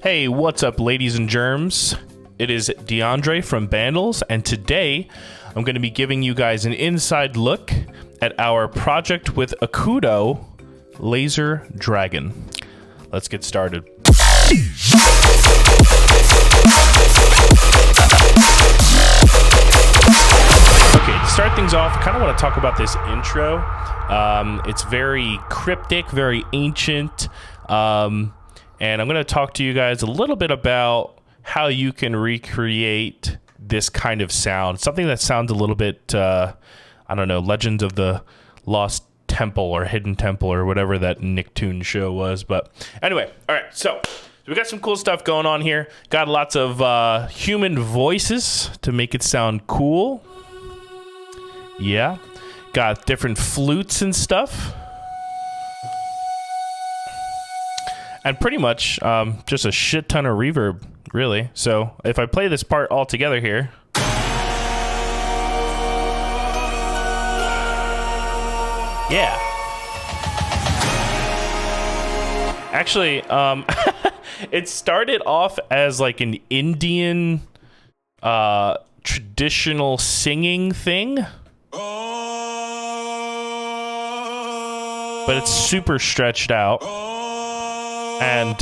Hey, what's up, ladies and germs? It is DeAndre from Bandlez, and today I'm going to be giving you guys an inside look at our project with Akuto, Lazer Dragon. Let's get started. Okay, to start things off, I kind of want to talk about this intro. It's very cryptic, very ancient, and I'm going to talk to you guys a little bit about how you can recreate this kind of sound. Something that sounds a little bit, I don't know, Legends of the Lost Temple or Hidden Temple or whatever that Nicktoon show was. But anyway, all right, so we got some cool stuff going on here. Got lots of human voices to make it sound cool. Yeah. Got different flutes and stuff. And pretty much just a shit ton of reverb, really. So if I play this part all together here. Yeah. Actually, it started off as like an Indian traditional singing thing. But it's super stretched out. And,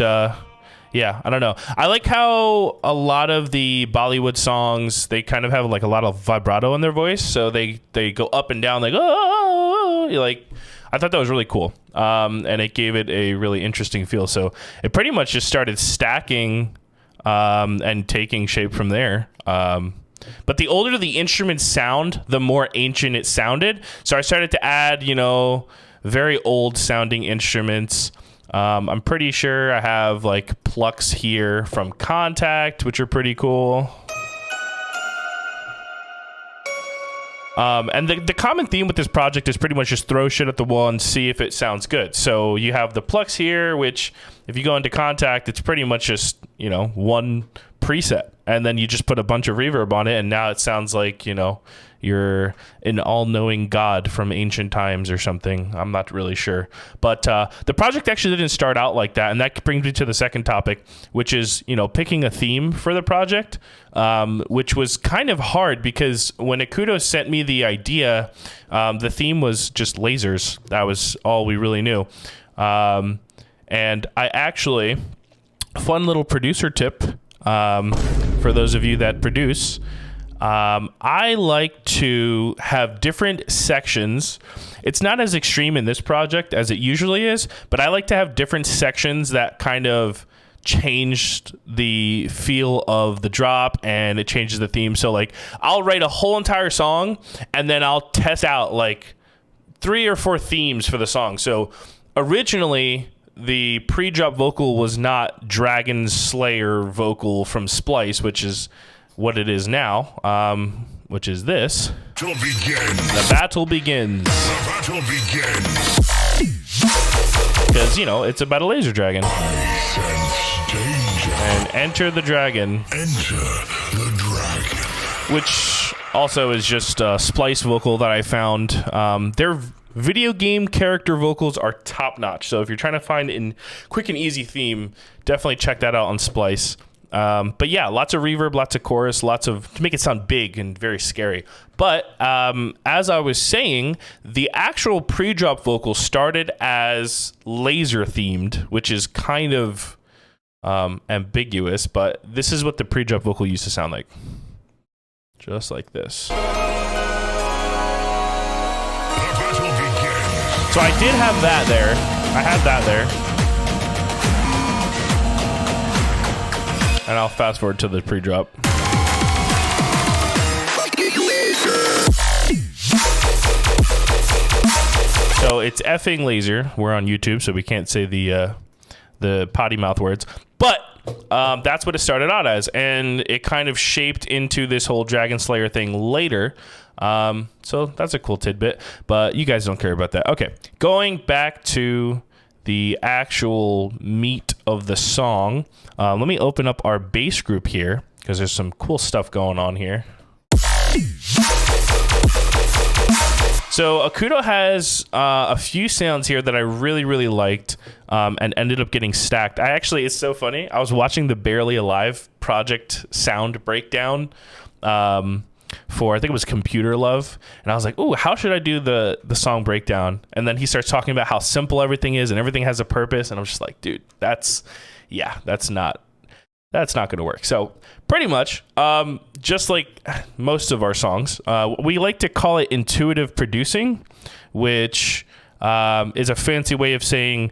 yeah, I don't know. I like how a lot of the Bollywood songs, they kind of have like a lot of vibrato in their voice. So they go up and down like, oh, like, I thought that was really cool. And it gave it a really interesting feel. So it pretty much just started stacking and taking shape from there. But the older the instruments sound, the more ancient it sounded. So I started to add, you know, very old sounding instruments. I'm pretty sure I have like plucks here from Contact, which are pretty cool. And the common theme with this project is pretty much just throw shit at the wall and see if it sounds good. So you have the plucks here, which if you go into Contact, it's pretty much just, you know, one preset. And then you just put a bunch of reverb on it, and now it sounds like, you know, you're an all-knowing god from ancient times or something. I'm not really sure. But the project actually didn't start out like that, and that brings me to the second topic, which is, you know, picking a theme for the project, which was kind of hard because when Akuto sent me the idea, the theme was just lasers. That was all we really knew. And I actually, fun little producer tip, for those of you that produce, I like to have different sections. It's not as extreme in this project as it usually is, but I like to have different sections that kind of changed the feel of the drop and it changes the theme. So like I'll write a whole entire song and then I'll test out like 3 or 4 themes for the song. So originally the pre-drop vocal was not Dragon Slayer vocal from Splice, which is what it is now, which is this. The battle begins. The battle begins. Because, you know, it's about a laser dragon. I sense danger. And enter the dragon. Enter the dragon. Which also is just a Splice vocal that I found. Their video game character vocals are top-notch. So if you're trying to find a quick and easy theme, definitely check that out on Splice. But yeah, lots of reverb, lots of chorus, to make it sound big and very scary. But as I was saying, the actual pre-drop vocal started as laser themed, which is kind of ambiguous, but this is what the pre-drop vocal used to sound like. Just like this. So I did have that there. I had that there. And I'll fast forward to the pre-drop. So it's effing Lazer. We're on YouTube, so we can't say the potty mouth words. But that's what it started out as, and it kind of shaped into this whole Dragon Slayer thing later. So that's a cool tidbit, but you guys don't care about that. Okay, going back to the actual meat of the song, let me open up our bass group here because there's some cool stuff going on here. So Akuto has a few sounds here that I really, really liked and ended up getting stacked. It's so funny. I was watching the Barely Alive project sound breakdown for, I think it was Computer Love. And I was like, ooh, how should I do the song breakdown? And then he starts talking about how simple everything is and everything has a purpose. And I'm just like, dude, that's not going to work. So pretty much, just like most of our songs, we like to call it intuitive producing, which is a fancy way of saying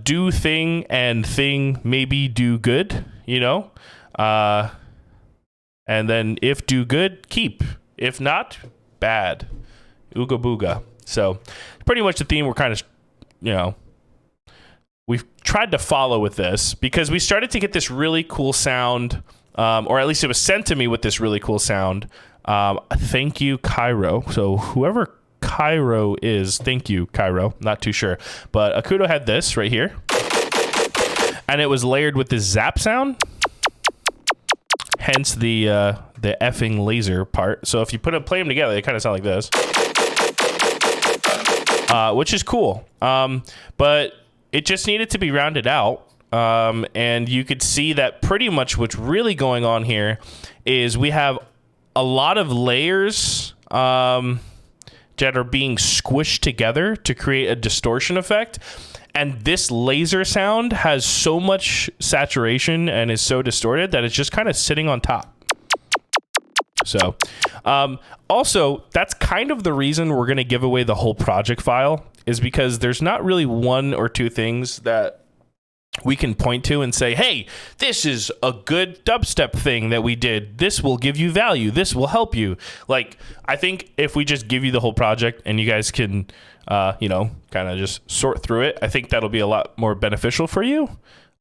do thing and thing maybe do good, and then if do good, keep. If not, bad. Ooga booga. So pretty much the theme we're kind of, we've tried to follow with this because we started to get this really cool sound, or at least it was sent to me with this really cool sound. Thank you, Cairo. So whoever Cairo is, thank you, Cairo. Not too sure. But Akuto had this right here. And it was layered with this zap sound. Hence the effing laser part. So if you play them together, they kind of sound like this. Which is cool. But it just needed to be rounded out. And you could see that pretty much what's really going on here is we have a lot of layers that are being squished together to create a distortion effect. And this laser sound has so much saturation and is so distorted that it's just kind of sitting on top. So, also, that's kind of the reason we're going to give away the whole project file, is because there's not really one or two things that we can point to and say, hey, this is a good dubstep thing that we did. This will give you value. This will help you. Like, I think if we just give you the whole project and you guys can, kind of just sort through it, I think that'll be a lot more beneficial for you.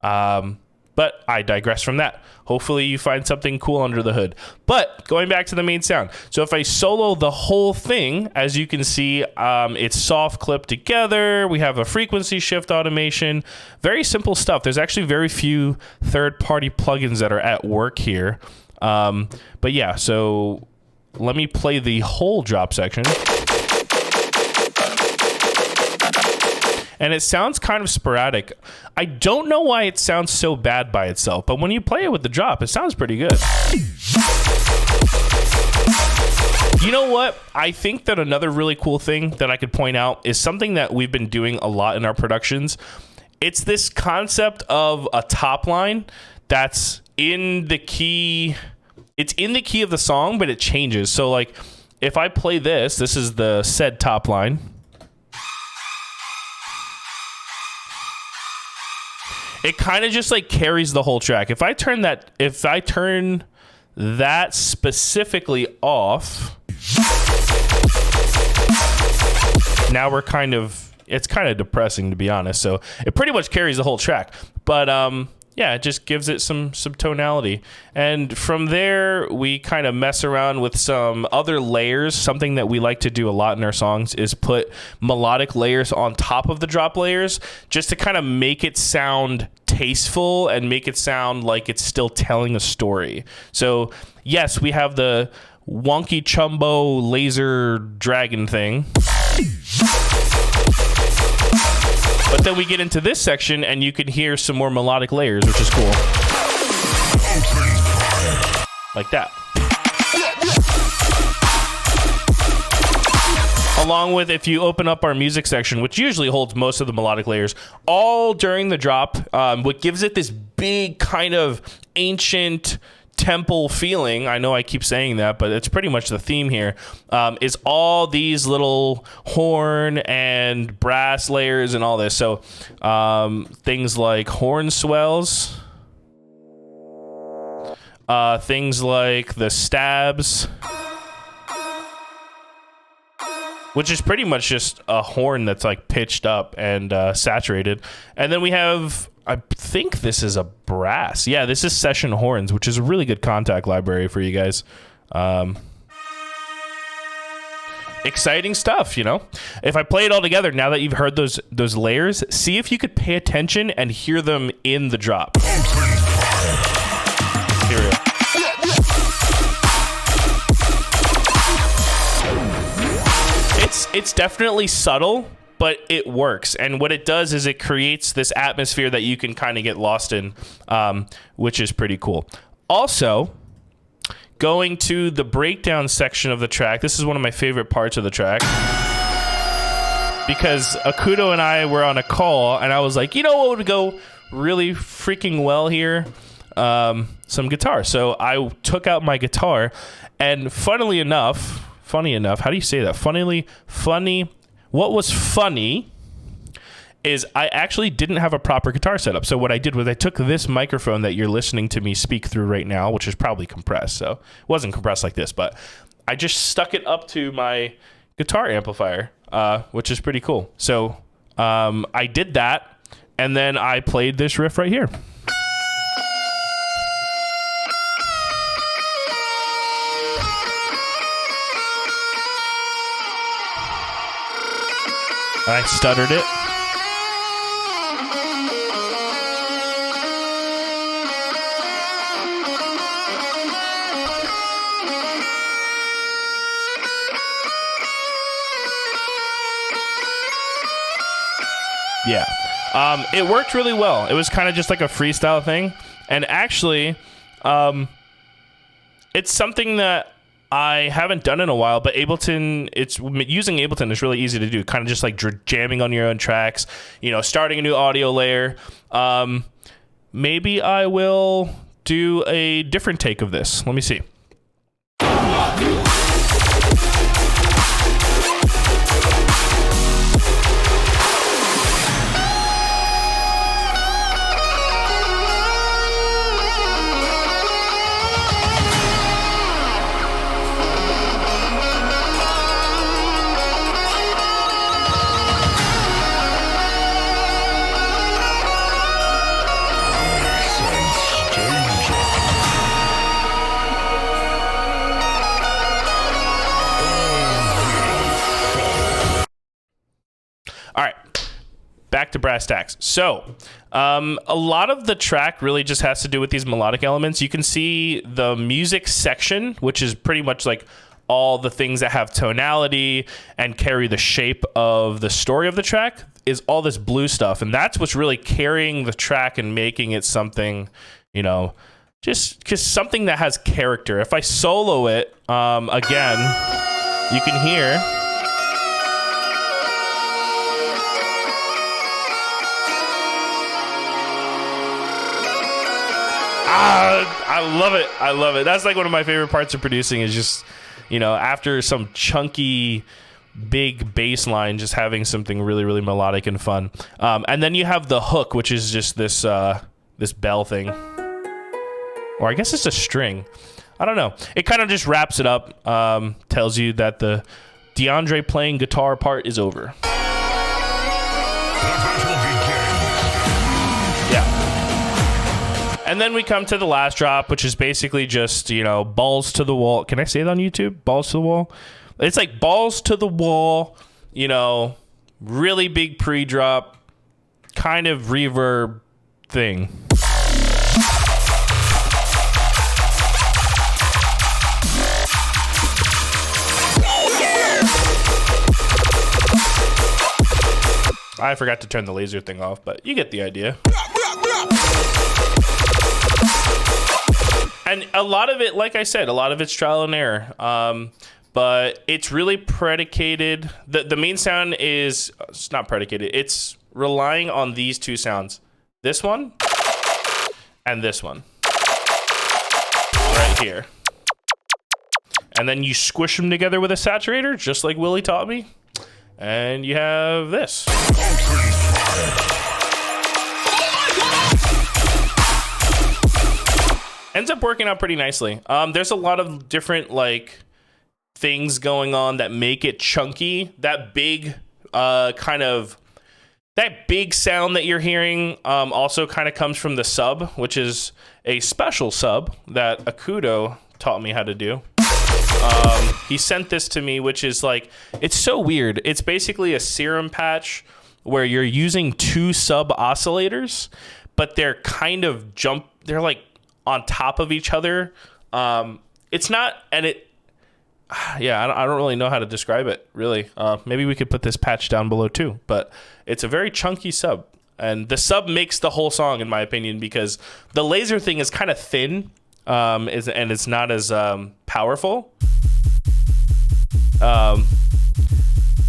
But I digress from that. Hopefully you find something cool under the hood. But going back to the main sound. So if I solo the whole thing, as you can see, it's soft clipped together. We have a frequency shift automation. Very simple stuff. There's actually very few third-party plugins that are at work here. But yeah, so let me play the whole drop section. And it sounds kind of sporadic. I don't know why it sounds so bad by itself, but when you play it with the drop, it sounds pretty good. You know what? I think that another really cool thing that I could point out is something that we've been doing a lot in our productions. It's this concept of a top line that's in the key. It's in the key of the song, but it changes. So like if I play this is the said top line. It kind of just like carries the whole track. If I turn that specifically off, now it's kind of depressing, to be honest. So it pretty much carries the whole track. But yeah, it just gives it some tonality. And from there, we kind of mess around with some other layers. Something that we like to do a lot in our songs is put melodic layers on top of the drop layers, just to kind of make it sound tasteful and make it sound like it's still telling a story. So yes, we have the wonky chumbo laser dragon thing. But then we get into this section and you can hear some more melodic layers, which is cool. Like that. Along with, if you open up our music section, which usually holds most of the melodic layers, all during the drop, what gives it this big kind of ancient temple feeling, I know I keep saying that, but it's pretty much the theme here, is all these little horn and brass layers and all this. So things like horn swells, things like the stabs, which is pretty much just a horn that's like pitched up and saturated. And then we have, I think this is a brass. Yeah, this is session horns, which is a really good contact library for you guys. Exciting stuff, you know? If I play it all together, now that you've heard those layers, see if you could pay attention and hear them in the drop. Here we go. It's definitely subtle, but it works. And what it does is it creates this atmosphere that you can kind of get lost in, which is pretty cool. Also, going to the breakdown section of the track, this is one of my favorite parts of the track, because Akuto and I were on a call, and I was like, you know what would go really freaking well here? Some guitar. So I took out my guitar, and funny enough, how do you say that? Funny. What was funny is I actually didn't have a proper guitar setup. So what I did was I took this microphone that you're listening to me speak through right now, which is probably compressed. So it wasn't compressed like this, but I just stuck it up to my guitar amplifier, which is pretty cool. So I did that, and then I played this riff right here. I stuttered it. Yeah. It worked really well. It was kind of just like a freestyle thing. And actually, it's something that I haven't done in a while, but using Ableton is really easy to do. Kind of just like jamming on your own tracks, starting a new audio layer. Maybe I will do a different take of this. Let me see. All right, back to brass tacks. So a lot of the track really just has to do with these melodic elements. You can see the music section, which is pretty much like all the things that have tonality and carry the shape of the story of the track, is all this blue stuff. And that's what's really carrying the track and making it something, just something that has character. If I solo it, again, you can hear... I love it. That's like one of my favorite parts of producing, is just, after some chunky, big bass line, just having something really, really melodic and fun. And then you have the hook, which is just this bell thing. Or I guess it's a string. I don't know. It kind of just wraps it up, tells you that the DeAndre playing guitar part is over. And then we come to the last drop, which is basically just, balls to the wall. Can I say it on YouTube? Balls to the wall? It's like balls to the wall, really big pre-drop, kind of reverb thing. I forgot to turn the laser thing off, but you get the idea. And a lot of it, like I said, a lot of it's trial and error. But it's really predicated. The main sound is, it's not predicated. It's relying on these two sounds. This one and this one. Right here. And then you squish them together with a saturator, just like Willie taught me. And you have this. Ends up working out pretty nicely. There's a lot of different things going on that make it chunky. That big that big sound that you're hearing also kind of comes from the sub, which is a special sub that Akuto taught me how to do. He sent this to me, which is it's so weird. It's basically a serum patch where you're using two sub oscillators, but they're kind of they're on top of each other. It's not, and yeah, I don't really know how to describe it, really. Maybe we could put this patch down below too, but it's a very chunky sub. And the sub makes the whole song, in my opinion, because the Lazer thing is kind of thin, and it's not as powerful.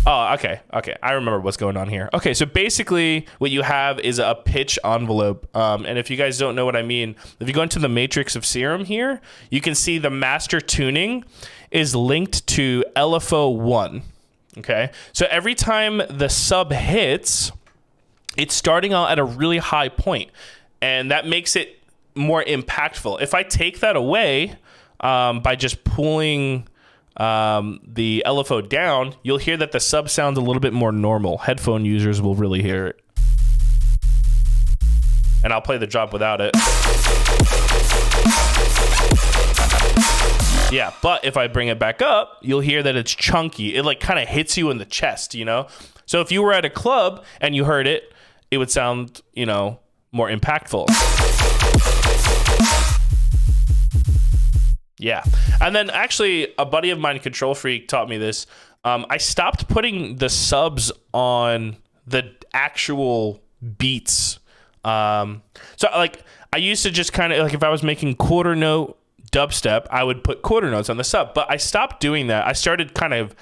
Oh, okay. I remember what's going on here. Okay, so basically what you have is a pitch envelope. And if you guys don't know what I mean, if you go into the matrix of Serum here, you can see the master tuning is linked to LFO 1. Okay, so every time the sub hits, it's starting out at a really high point, and that makes it more impactful. If I take that away by just pulling the LFO down, you'll hear that the sub sounds a little bit more normal. Headphone users will really hear it. And I'll play the drop without it. Yeah, but if I bring it back up, you'll hear that it's chunky. It like kind of hits you in the chest, you know? So if you were at a club and you heard it, it would sound, you know, more impactful. Yeah. And then actually a buddy of mine, Control Freak, taught me this. I stopped putting the subs on the actual beats. So like I used to just kind of like if I was making quarter note dubstep, I would put quarter notes on the sub, but I stopped doing that. I started kind of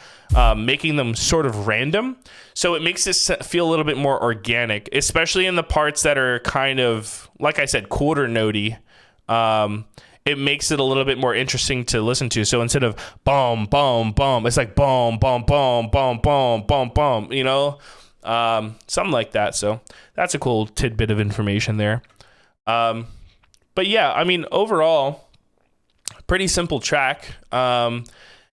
making them sort of random. So it makes this feel a little bit more organic, especially in the parts that are kind of, like I said, quarter notey. It makes it a little bit more interesting to listen to. So instead of boom, boom, boom, it's like boom, boom, boom, boom, boom, boom, boom, you know, something like that. So that's a cool tidbit of information there. But yeah, I mean, overall, pretty simple track.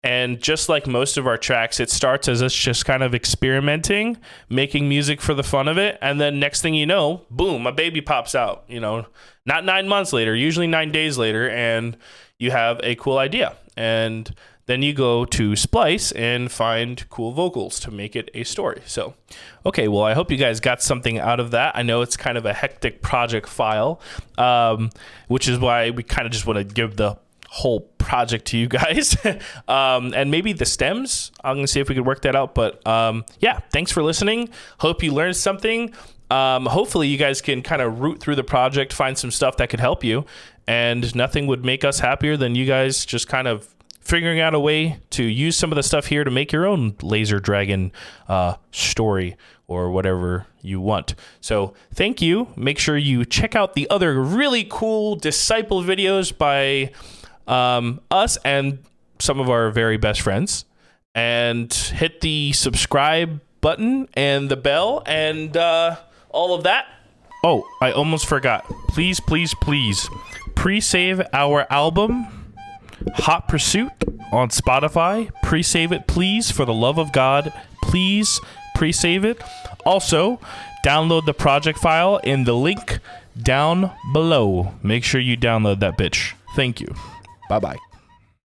And just like most of our tracks, it starts as us just kind of experimenting, making music for the fun of it. And then next thing you know, boom, a baby pops out, you know, not 9 months later, usually 9 days later, and you have a cool idea. And then you go to Splice and find cool vocals to make it a story. So, okay, well, I hope you guys got something out of that. I know it's kind of a hectic project file, which is why we kind of just want to give the whole project to you guys. And maybe the stems, I'm gonna see if we could work that out. But yeah, thanks for listening. Hope you learned something. Hopefully you guys can kind of root through the project, find some stuff that could help you, and nothing would make us happier than you guys just kind of figuring out a way to use some of the stuff here to make your own Lazer Dragon story or whatever you want. So thank you. Make sure you check out the other really cool Disciple videos by us and some of our very best friends, and hit the subscribe button and the bell and all of that. Oh, I almost forgot. Please, please, please pre-save our album Hot Pursuit on Spotify. Pre-save it, please, for the love of God. Please pre-save it. Also, download the project file in the link down below. Make sure you download that bitch. Thank you. Bye-bye.